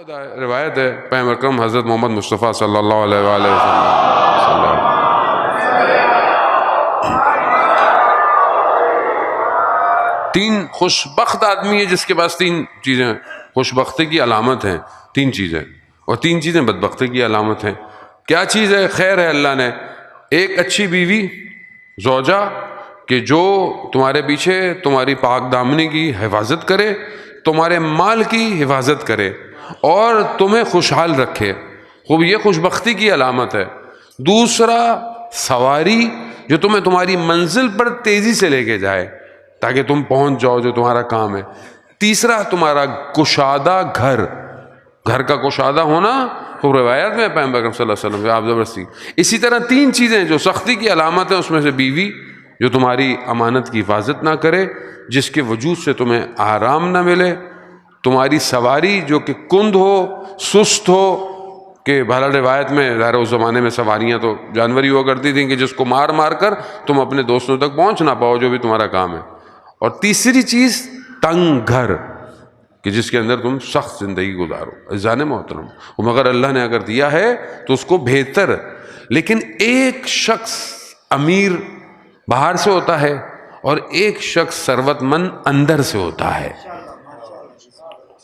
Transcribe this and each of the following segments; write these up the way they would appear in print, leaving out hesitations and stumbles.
روایت ہے پیغمبر اکرم حضرت محمد مصطفیٰ صلی اللہ علیہ وآلہ وسلم تین خوشبخت آدمی ہے جس کے پاس تین چیزیں ہیں. خوشبختی کی علامت ہیں تین چیزیں، اور تین چیزیں بدبختی کی علامت ہیں. کیا چیز ہے؟ خیر ہے اللہ نے. ایک اچھی بیوی، زوجہ، کہ جو تمہارے پیچھے تمہاری پاک دامنی کی حفاظت کرے، تمہارے مال کی حفاظت کرے اور تمہیں خوشحال رکھے. خوب یہ خوشبختی کی علامت ہے. دوسرا، سواری جو تمہیں تمہاری منزل پر تیزی سے لے کے جائے تاکہ تم پہنچ جاؤ جو تمہارا کام ہے. تیسرا، تمہارا کشادہ گھر کا کشادہ ہونا. خوب روایت میں پیغمبر اکرم صلی اللہ علیہ وسلم آپ زبردستی. اسی طرح تین چیزیں جو سختی کی علامت ہیں، اس میں سے بیوی جو تمہاری امانت کی حفاظت نہ کرے، جس کے وجود سے تمہیں آرام نہ ملے. تمہاری سواری جو کہ کند ہو، سست ہو، کہ بھلا روایت میں ظاہر اس زمانے میں سواریاں تو جانور ہی ہوا کرتی تھیں کہ جس کو مار مار کر تم اپنے دوستوں تک پہنچ نہ پاؤ جو بھی تمہارا کام ہے. اور تیسری چیز، تنگ گھر، کہ جس کے اندر تم سخت زندگی گزارو. عزیزان محترم، مگر اللہ نے اگر دیا ہے تو اس کو بہتر. لیکن ایک شخص امیر باہر سے ہوتا ہے اور ایک شخص ثروت مند اندر سے ہوتا ہے.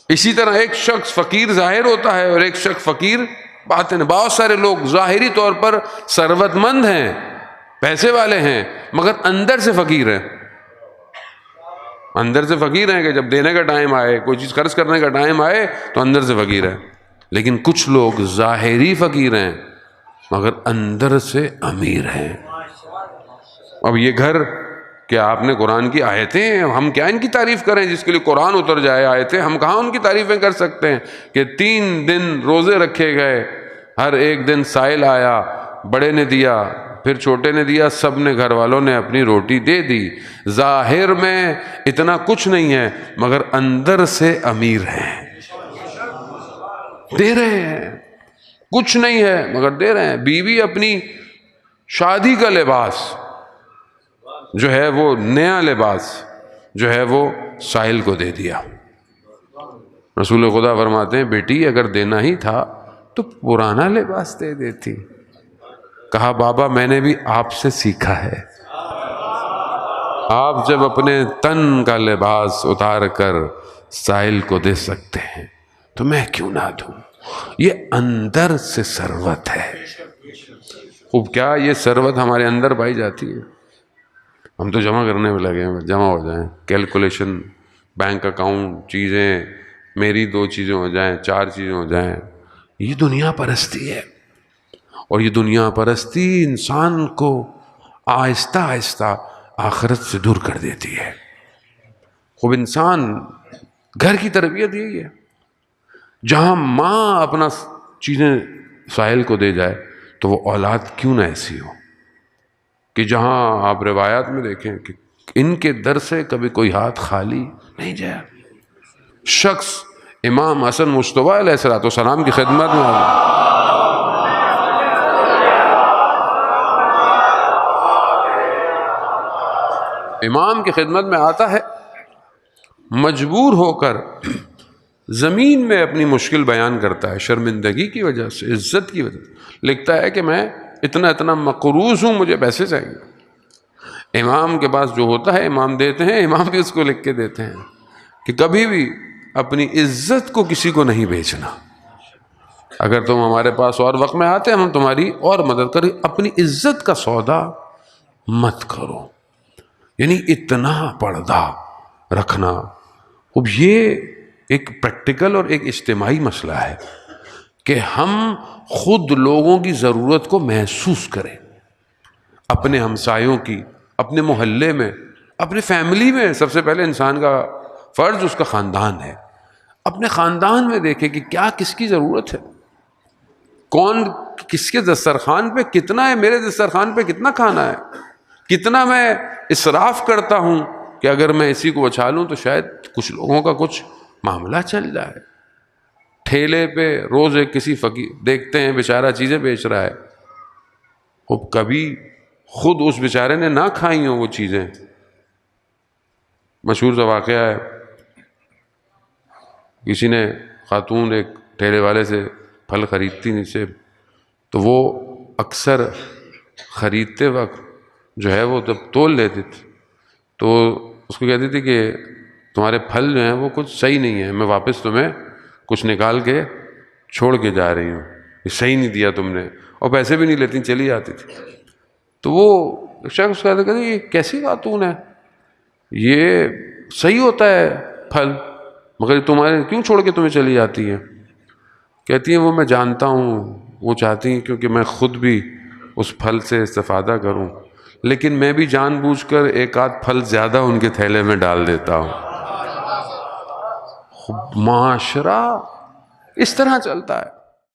اسی طرح ایک شخص فقیر ظاہر ہوتا ہے اور ایک شخص فقیر باطن. بہت سارے لوگ ظاہری طور پر ثروت مند ہیں، پیسے والے ہیں، مگر اندر سے فقیر ہیں. اندر سے فقیر ہیں کہ جب دینے کا ٹائم آئے، کوئی چیز خرچ کرنے کا ٹائم آئے تو اندر سے فقیر ہے. لیکن کچھ لوگ ظاہری فقیر ہیں مگر اندر سے امیر ہیں. اب یہ گھر، کیا آپ نے قرآن کی آیتیں، ہم کیا ان کی تعریف کریں؟ جس کے لیے قرآن اتر جائے آیتیں، ہم کہاں ان کی تعریفیں کر سکتے ہیں؟ کہ 3 دن روزے رکھے گئے، ہر ایک دن سائل آیا، بڑے نے دیا، پھر چھوٹے نے دیا، سب نے گھر والوں نے اپنی روٹی دے دی. ظاہر میں اتنا کچھ نہیں ہے مگر اندر سے امیر ہیں، دے رہے ہیں. کچھ نہیں ہے مگر دے رہے ہیں. بیوی اپنی شادی کا لباس جو ہے، وہ نیا لباس جو ہے وہ سائل کو دے دیا. رسول خدا فرماتے ہیں بیٹی اگر دینا ہی تھا تو پرانا لباس دے دیتی. کہا بابا میں نے بھی آپ سے سیکھا ہے، آپ جب اپنے تن کا لباس اتار کر سائل کو دے سکتے ہیں تو میں کیوں نہ دوں. یہ اندر سے ثروت ہے. خوب کیا یہ ثروت ہمارے اندر پائی جاتی ہے؟ ہم تو جمع کرنے میں لگے ہیں، جمع ہو جائیں، کیلکولیشن، بینک اکاؤنٹ، چیزیں، میری 2 چیزیں ہو جائیں، 4 چیزیں ہو جائیں. یہ دنیا پرستی ہے. اور یہ دنیا پرستی انسان کو آہستہ آہستہ آخرت سے دور کر دیتی ہے. خوب انسان، گھر کی تربیت یہی ہے. جہاں ماں اپنا چیزیں سائل کو دے جائے تو وہ اولاد کیوں نہ ایسی ہو کہ جہاں آپ روایات میں دیکھیں کہ ان کے در سے کبھی کوئی ہاتھ خالی نہیں جایا. شخص امام حسن مصطفیٰ علیہ السلام کی خدمت میں امام کی خدمت میں آتا ہے، مجبور ہو کر زمین میں اپنی مشکل بیان کرتا ہے، شرمندگی کی وجہ سے، عزت کی وجہ سے. لکھتا ہے کہ میں اتنا مقروض ہوں، مجھے پیسے چاہیے. امام کے پاس جو ہوتا ہے امام دیتے ہیں، امام بھی اس کو لکھ کے دیتے ہیں کہ کبھی بھی اپنی عزت کو کسی کو نہیں بیچنا. اگر تم ہمارے پاس اور وقت میں آتے ہم تمہاری اور مدد کریں، اپنی عزت کا سودا مت کرو. یعنی اتنا پردہ رکھنا. اب یہ ایک پریکٹیکل اور ایک اجتماعی مسئلہ ہے کہ ہم خود لوگوں کی ضرورت کو محسوس کریں، اپنے ہمسایوں کی، اپنے محلے میں، اپنے فیملی میں. سب سے پہلے انسان کا فرض اس کا خاندان ہے. اپنے خاندان میں دیکھیں کہ کیا کس کی ضرورت ہے، کون کس کے دسترخوان پہ کتنا ہے، میرے دسترخوان پہ کتنا کھانا ہے، کتنا میں اسراف کرتا ہوں کہ اگر میں اسی کو بچا لوں تو شاید کچھ لوگوں کا کچھ معاملہ چل جائے. ٹھیلے پہ روز ایک کسی فقیر دیکھتے ہیں بیچارہ چیزیں بیچ رہا ہے، اب کبھی خود اس بیچارے نے نہ کھائی ہوں وہ چیزیں. مشہور سا واقعہ ہے، کسی نے خاتون ایک ٹھیلے والے سے پھل خریدتی نیچے، تو وہ اکثر خریدتے وقت جو ہے وہ جب تول لیتی تھی تو اس کو کہتی تھی کہ تمہارے پھل جو ہیں وہ کچھ صحیح نہیں ہیں، میں واپس تمہیں کچھ نکال کے چھوڑ کے جا رہی ہوں، یہ صحیح نہیں دیا تم نے، اور پیسے بھی نہیں لیتی، چلی جاتی تھی۔ تو وہ شخص کہتے یہ کیسی خاتون ہے، یہ صحیح ہوتا ہے پھل مگر تمہارے کیوں چھوڑ کے تمہیں چلی جاتی ہے؟ کہتی ہیں وہ میں جانتا ہوں، وہ چاہتی ہیں کیونکہ میں خود بھی اس پھل سے استفادہ کروں، لیکن میں بھی جان بوجھ کر ایک آدھ پھل زیادہ ان کے تھیلے میں ڈال دیتا ہوں۔ معاشرہ اس طرح چلتا ہے۔